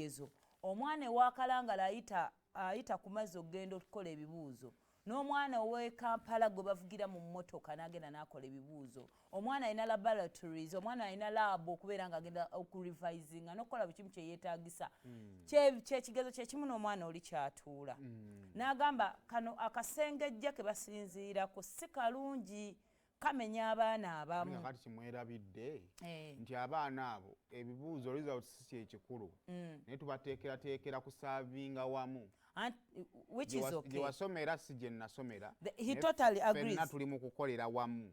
ebigezo omwana ewakalangala ayita ku mazzi okugenda okukola ebibuuzo n'omwana ow'e Kampala gwe bavugira mu mmotoka n'agenda n'akola ebibuuzo omwana alina laboratories omwana alina lab okubeera ng'agenda okurevisinga n'okukola buli kimu kye yeetaagisa kyekigezo kyekimu n'omwana oli kyatuula n'agamba kano akasengejja ke basinziirako si kalungi kamenya abaana abamu kati kimwerabidde nti abaana abo ebibuuzo result si kyekikulu naye tubateekerateekera kusaavinga wamu which is okay. Wasomera si gye nasomera. He totally agrees. Fenna tuli mu kukolera wamu.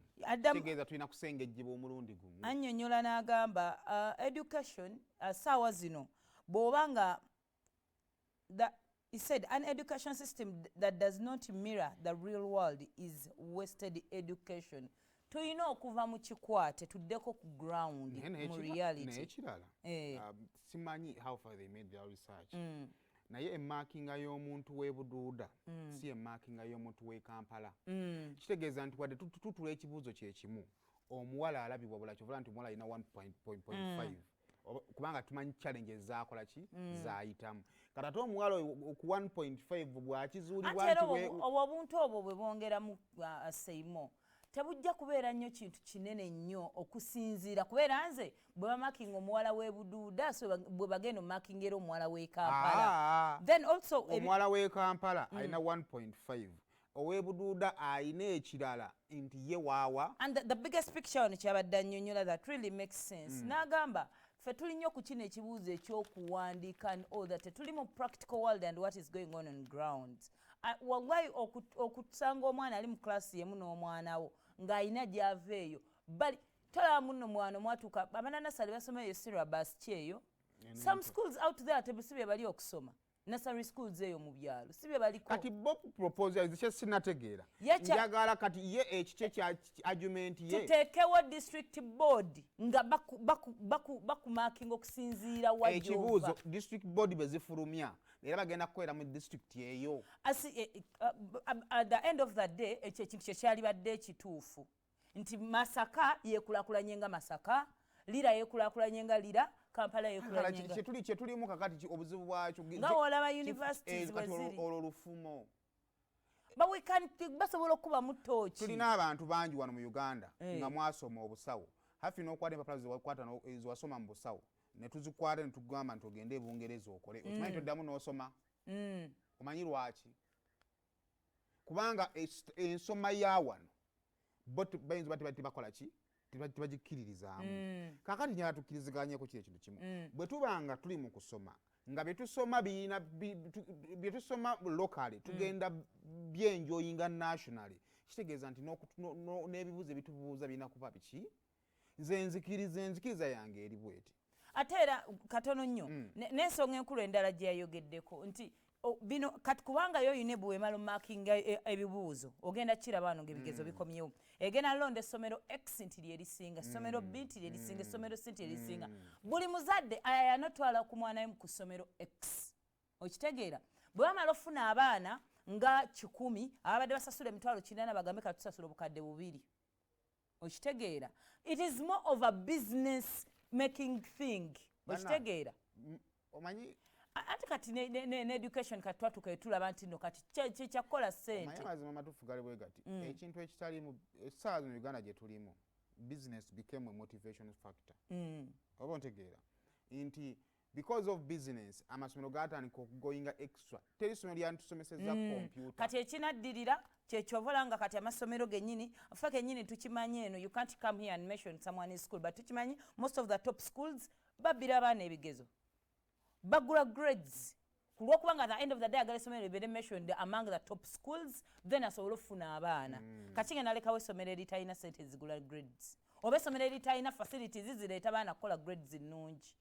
Kitegeeza tulina kusengejjibwa omulundi gumu. Annyonnyola n'agamba education saawa zino bw'oba nga he said an education system that does not mirror the real world is wasted education. Tulina okuva mu kikwate tuddeko ku ground mu reality. Naye kirala simanyi how far they made their research. Naye emakinga y'omuntu w'e Buduuda si emakinga y'omuntu w'e Kampala. Kitegeeza nti wadde tutula ekibuuzo kye kimu omuwala alabibwa bula kyovula nti omuwala alina 1.5 kubanga tumanyi challenges zaakola ki zaayitamu kati ate omuwala ku 1.5 bw'akizuulibwa nti obuntu obwo bwe bwongera mu seimo tebujja kubeera nnyo kintu kinene nnyo okusinziira kubeera nze bwe bamakinga omuwala w'e Buduuda so bwe bagenda omakingera omuwala w'e Kampala then also omuwala w'e Kampala alina 1.5 ow'e Buduuda alina ekirala nti ye waawa and the biggest picture ono kyabadde annyonnyola that really makes sense n'agamba ffe tuli nnyo ku kino ekibuuzo ekyokuwandiika and all that tuli mu practical world and what is going on ground wallahi okusanga omwana ali mu klasi yemu n'omwana wo ng'alina gy'ava eyo bali tolaba munno mwana mwatuuka abananasale basoma eyo syllabus kyeyo some schools out there tebusibye bali okusoma nursery schools eyo mu byalo sibye baliko kati Bob proposal zikye sinategeera njagala kati ye ekikye kya argument ye tuteekewo district board nga bakumakinga okusinziira wajjova ekibuuzo district board bezifulumya era bagenda kukolera mu district eyo at the end of the day ekyo ekintu kyekyali badde ekituufu nti Masaka yeekulakulanye nga Masaka Lira yeekulakulanye nga Lira Kampala yekulanye nga kyetulimu kakati obuzibu bwakyo nga olaba universities bwe ziri olwo lufumo but we can basobola okuba mu tooki tulina abantu bangi wano mu Uganda nga mwasoma obusawo hafi n'okwata empapula zewakwata ezewasoma mu busawo ne tuzikwata ne tugamba nti ogende e Bungereza okole okimanyi toddamu n'osoma omanyi lwaki kubanga ensoma ya wano bo bayinza bati bakola ki tibagikiririzaamu kakati nyala tukkiriziganyeko kiri ekintu kimu bwe tubanga tuli mu kusoma nga byetusoma byetusoma locally tugenda byenjoyinga nationally kitegeeza nti n'ebibuuzo ebitubuuza birina kuba biki nze enzikiriza yange eri bweti ate era katono nnyo n'ensonga enkulu endala gye yayogeddeko nti bino kati kubanga yo UNEB wemala omakinga ebibuuzo ogenda kiraba ano ng'ebigezo bikomyewo egenda londa essomero X nti lyerisinga essomero B nti lyerisinga essomero C nti lyerisinga buli muzadde ayanotwala ku mwana we ku ssomero X okitegeera bwe bamala ofuna abaana nga 100 ababadde basasula emitwalo 4 bagambe katusasula obukadde 2 okitegeera it is more of a business making thing okitegeera omanyi ate kati ne education kati twatuka tulaba nti no kati kyakola ssente mazima matuufu gali bwe gati ekintu ekitalimu essaawa zino Uganda gye tulimu business became a motivation factor oba ontegeera nti because of business amasomero gatandika okugoyinga extra teri ssomero lyantusomeseza computer kati ekinaddirira kyekyovola nga kati amasomero gennyini afa kennyini tukimanyi eno you can't come here and mention someone in school but tukimanyi most of the top schools babbira abaana ebigezo bagula grades kulwokubanga at the end of the day agala essomero libeere mentioned among the top schools then asobola okufuna abaana kati nga nalekawo essomero eritalina sente zigula grades oba essomero eritalina facilities zireeta baana kukola grades nnungi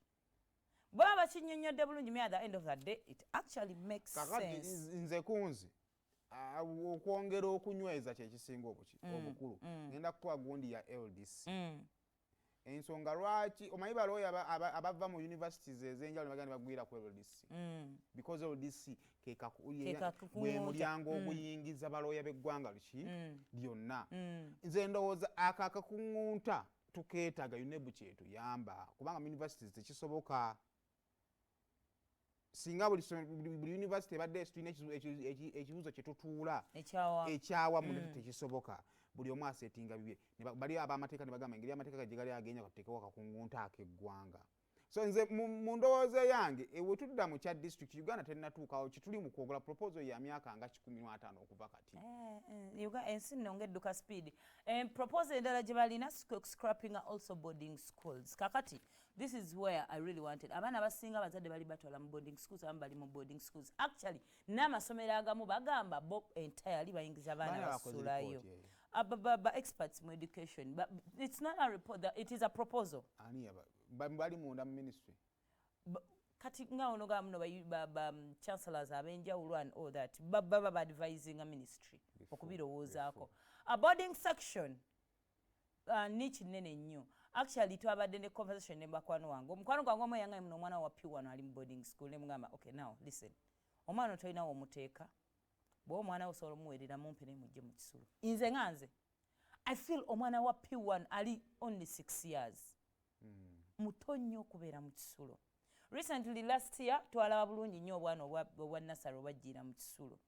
bwaba bakinnyonnyodde bulungi me at the end of the day it actually makes sense nze kunzi okwongera okunyweza kyekisinga obukulu ngenda kukuwa gundi ya LDC ensonga lwaki omanyi balooya abava mu universities ez'enjawulo bagenda bagwira ku LDC because LDC gwe mulyango oguyingiza balooya b'eggwanga luki lyonna nze ndowooza akakuŋŋunta tukeetaaga UNEB kyetuyamba kubanga mu universities tekisoboka singa buli university ebadde tulina ekibuuzo kye tutuula ekyawamu ne tekisoboka buli omu asetinga bibye bali ab'amateeka ne bagamba engeri amateeka gye gali agenda kuteekawo akakungunta ak'eggwanga so nze mu ndowooza yange we tudda mu kya district Uganda tennatuukawo kituli mu kwogera proposal ya myaka nga 15 okuva kati ensi nno ng'edduka speed proposal endala gye balina scrapping also boarding schools kakati this is where I really wanted abaana abasinga abazadde bali batwala mu boarding schools abamu bali mu boarding schools actually n'amasomero agamu bagamba bo entirely bayingiza abaana basulayo experts in education but it's not a report that it is a proposal bali munda mu ministry kati nga ono gamuno chancellors abenjawulo and all that baba advising a ministry okubirowoozaako a boarding section ni kinene nnyo actually twabadde ne conversation ne bakwano wange omukwano gwange omu yangaye muno omwana wa P1 ali mu boarding school ne mugamba okay now listen omwana tolina womuteeka bwe omwana wo osobola omuweerera mumpe ne mujje mu kisulo nze nga nze I feel omwana wa P1 ali only 6 years muto nnyo okubeera mu kisulo recently last year twalaba bulungi nnyo obwana obwa nasari obajjiira mu kisulo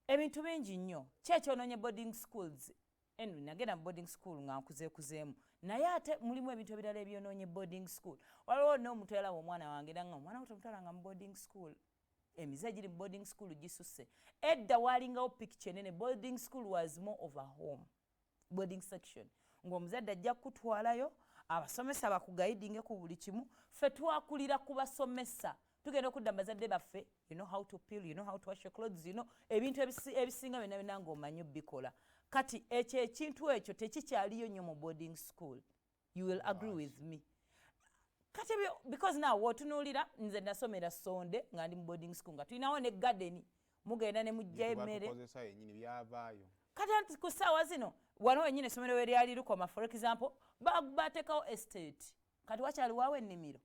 ebintu bingi nnyo kyekyonoonye boarding schools enu nagenda mu boarding school nga nkuzeekuzeemu naye ate mulimu ebintu ebirala ebyonoonye boarding school waliwo n'omuntu yalaba omwana wange era nga omwana wotomutwalanga mu boarding school emize giri mu boarding school gisusse edda waalingawo picture nene boarding school was more of a home boarding section ng'omuzadde ajja kutwalayo abasomesa bakugaidinge ku buli kimu ffe twakulira ku basomesa tugenda okudda bazadde baffe you know how to peel you know how to wash your clothes you know ebintu ebisinga byonna byonna ng'omanyi obbikola kati ekyo ekintu ekyo tekikyaliyo nnyo mu boarding school you will agree with me kati because now wotunuulira nze nasomera Sonde nga ndi mu boarding school nga tulinawo ne garden mugenda ne mujja emmere kati ku ssaawa zino wano wennyini essomero we lyali lukoma for example bateekawo estate kati wakyaliwaawo ennimiro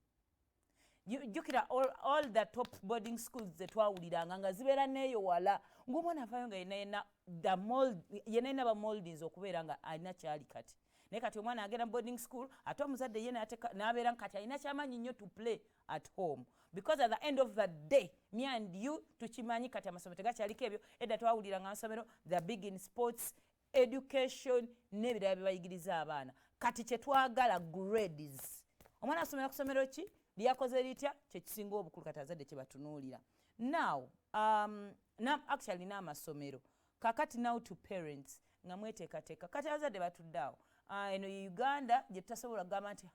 jjukira all the top boarding schools ze twawuliranga nga zibeera neeyo wala ng'omwana avaayo nga yenayina ba moldings okubeera nga alina kyali kati naye kati omwana agenda boarding school ate omuzadde ye n'abeera kati alina kyamaanyi nnyo to play at home because at the end of the day me and you tukimanyi kati amasomero tegakyaliko ebyo edda twawuliranga amasomero the big in sports education n'ebirala bye bayigiriza abaana kati kyetwagala grades omwana asomera ku somero ki lyakoze litya kyekisinga obukulu kati azadde kye batunuulira now actually n'amasomero kakati now to parents nga mweteekateeka kati abazadde batuddaawo eno Uganda gye tutasobola kugamba nti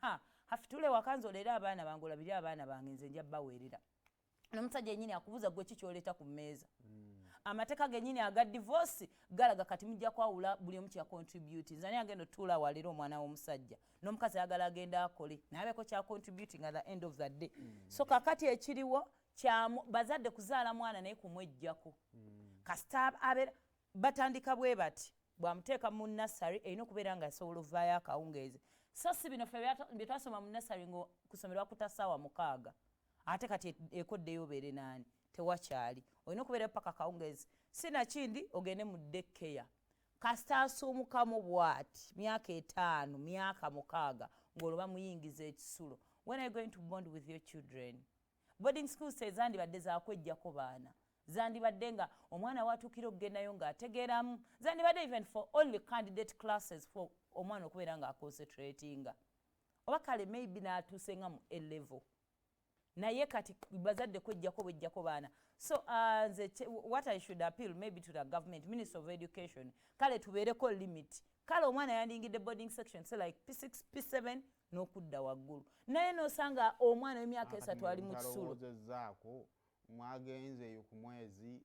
hafitule wakanza olera abaana bange olabire abaana bange nze nja baweerera n'omusajja yennyini akubuuza gwe ki kyoleeta ku mmeeza amateeka gennyini aga divorce galaga kati mujja kwawula buli omu kya contribute nzani agenda otuula walera omwana w'omusajja n'omukazi ayagala agenda akole nabeeko kya contributing at the end of the day so kakati ekiriwo bazadde kuzaala mwana naye kumwejjako kasita abeera batandika bwe bati bwamuteeka mu nasary erina okubeera nga asobola ovaayo akawungeezi so si bino ffe bye twasoma mu nasary ngakusomerwa kuta ssaawa 6 ate kati ekoddeyo obeere naani tewakyali olina okubeerayo paka kawungeezi sinakindi ogende mu daycare kasita asuumukamu bw'ati myaka 5 myaka 6 ng'olwo bamuyingiza ekisulo when are you going to bond with your children boarding schools tezandibadde zakwejjako baana zandibadde nga omwana watuukira okugendayo ng'ategeeramu zandibadde even for only candidate classes for omwana okubeera ng'aconcentratinga oba kale maybe n'atuuse nga mu A-level naye kati bazadde kwejjako bwejjako baana so what I should appeal maybe to the government Minister of Education kale tubeereko limit kale omwana yandingidde boarding section say like P6 P7 n'okudda waggulu naye n'osanga omwana w'emyaka 3 ali mu kisulo mwagenzeeyo ku mwezi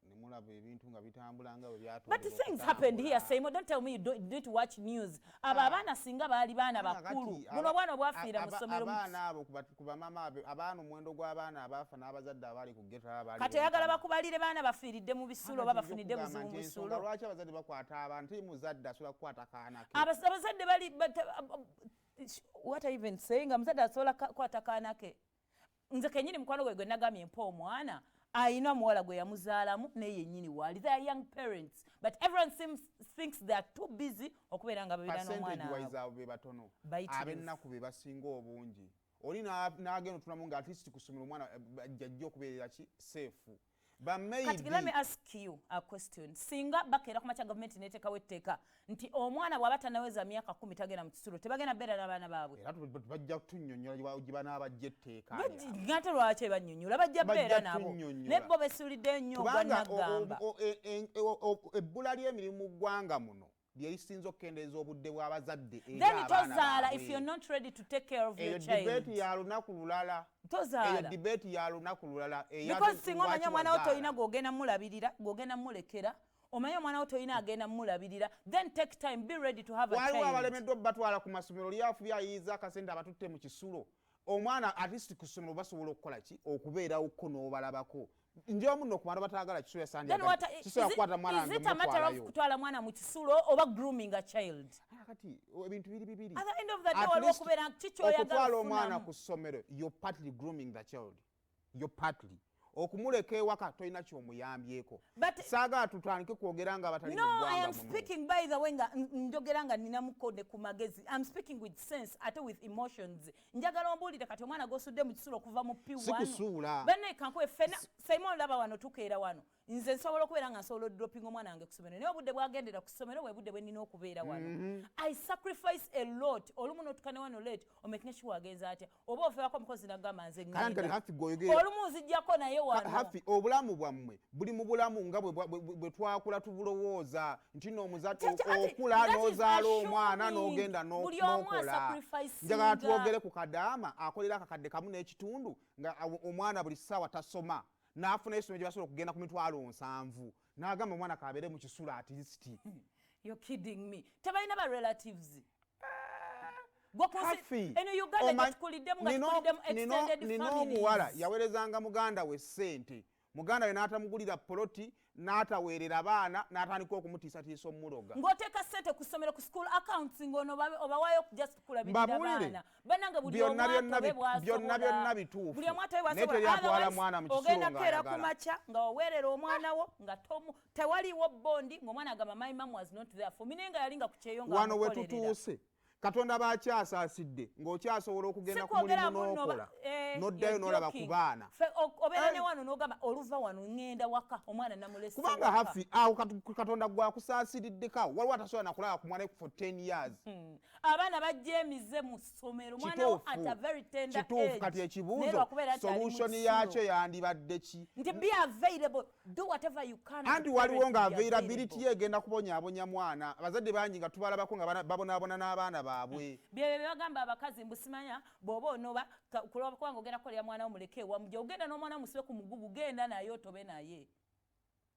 nemulaba ebintu nga bitambula nga but things happened here Seymour don't tell me you don't watch news abaana singa baali baana bakulu buno bwana bwafiira mu ssomero abaana abo kuba mama abaana omuwendo gw'abaana abaafa n'abazadde abali ku ghetto abali kati ayagala bakubalire baana bafiiridde mu bisulo oba bafunidde buzibu mu bisulo lwaki abazadde bakwata abantu muzadde asobola kukwata kaana ke abazadde bali what I even saying amuzadde asobola kukwata kaana ke nze kenyini mukwano gwe nagambye mpa omwana ayina muwala gwe yamuzaalamu naye yennyini waali they are young parents but everyone thinks they are too busy okubeera nga babira n'omwana be batono ab'ennaku be basinga obungi oli n'agenda otunamu nga at least ku ssomero omwana ajja okubeerera ki safe. Kati let me ask you a question. Singa bakeera ku makya government neteekawo etteeka nti omwana bw'aba tannaweza myaka 10 tagenda mu kisulo tebagenda beera n'abaana baabwe. Era bajja kutunnyonnyola gye banaabajja etteeka. Ngate lwaki bannyonnyola bajja beera nabo. Ne bo besuulidde nnyo gwannagamba. Ebbula ly'emirimu mu ggwanga muno lyerisinza okukendeeza obudde bw'abazadde eri abaana tozaala if you're not ready to take care of your child. Eyo debate ya lunaku lulala. Tozaala. Eyo debate ya lunaku lulala. Because singa omanya omwana wo toyina gw'ogenda mulabirira gw'ogenda mulekera omanya omwana wo toyina agenda mulabirira then take time be ready to have a child. Waliwo abalemeddwa batwala ku masomero lyafu byayiyiza akasente abatutte mu kisulo. Omwana at least ku ssomero basobola okukola ki okubeerawoko n'obalabako. Njomu no kumara batagala kisulo sandi kisoya kwata mwana is it a matter of kutwala mwana mu kisulo oba grooming a child? Kati ebintu bibiri. At the end of the day waliwo okubeera kicho oyagala okutwala omwana ku ssomero you're partly grooming the child. You're partly okumuleka ewaka toyina ky'omuyambyeko. Saagala tutandike kwogera nga abatali mu ggwanga. No, I am speaking by the way nga njogera nga nina mukode ku magezi. I'm speaking with sense ate with emotions. Njagala ombuulire kati omwana g'osudde mu kisulo okuva mu P1. Sikusuula. Banne kankuwe ffenna Simon laba wano tukeera wano. Nze nsobola okubeera nga nsobola dropping omwana wange ku ssomero naye obudde bwagendera ku ssomero bwe budde bwe nnina okubeera wano. I sacrifice a lot. Olumu n'otukane wano late omaking sure agenza atya oba ofeebako omukozi n'agamba nze ngenda. Olumu nzijjako naye wano. Hafi obulamu bwammwe buli mu bulamu nga bwe twakula tubulowooza nti n'omuzadde okula n'ozaala omwana n'ogenda n'okola. Njagala twogere ku Kadaama akolera akakadde kamu n'ekitundu nga omwana buli ssaawa tasoma. N'afuna essomero gye basobola okugenda ku mitwalo 7 n'agamba omwana kabeere mu kisulo at least. You're kidding me. Tebalina ba relatives. Nino omuwala yaweerezanga muganda we ssente. Muganda we n'atamugulira poloti n'ataweerera abaana n'atandika okumutiisatiisa omuloga. Ng'oteeka ssente ku ssomero ku school accounts ng'ono obawaayo just kulabirira abaana. Bannange buli omwana be bw'asobola. Byonna bituufu. Buli omwana we bw'asobola. Ogenda keera ku makya nga waweerera omwana wo nga tewaliwo bondi ng'omwana agamba my mom was not there for me naye nga yalinga ku kyeyo nga wano we tutuuse. Katonda bakyasaasidde ng'okyasobola okugenda ku mulimu n'okola n'oddayo n'olaba ku baana. Obeera ne wano n'ogamba oluva wano ŋŋenda waka omwana namulese. Kubanga hafi awo Katonda gwakusaasiriddeko waliwo atasobola nakulaba ku mwana for 10 years. Abaana bajjeemize mu ssomero omwana wo at a very tender age. Kituufu kati ekibuuzo solution yakyo yandibadde ki? Nti be available do whatever you can. Anti waliwo nga availability egenda kubonyaabonya mwana abazadde bangi nga tubalabako nga babonaabona n'abaana baabwe. Bye bagamba abakazi mbusimanya bw'oba onoba kulaba kubanga ogenda kukolera mwana wo muleke ewamujja ogenda n'omwana musibe ku mugugu genda naye otobe naye.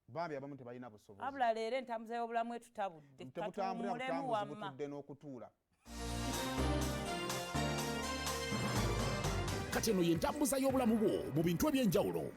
Bambi abamu tebalina busobozi. Abula leero entambuza y'obulamu etutabudde. Katutambulemu wamma. Butudde n'okutuula. Kati eno y'entambuza y'obulamu bwo mu bintu eby'enjawulo.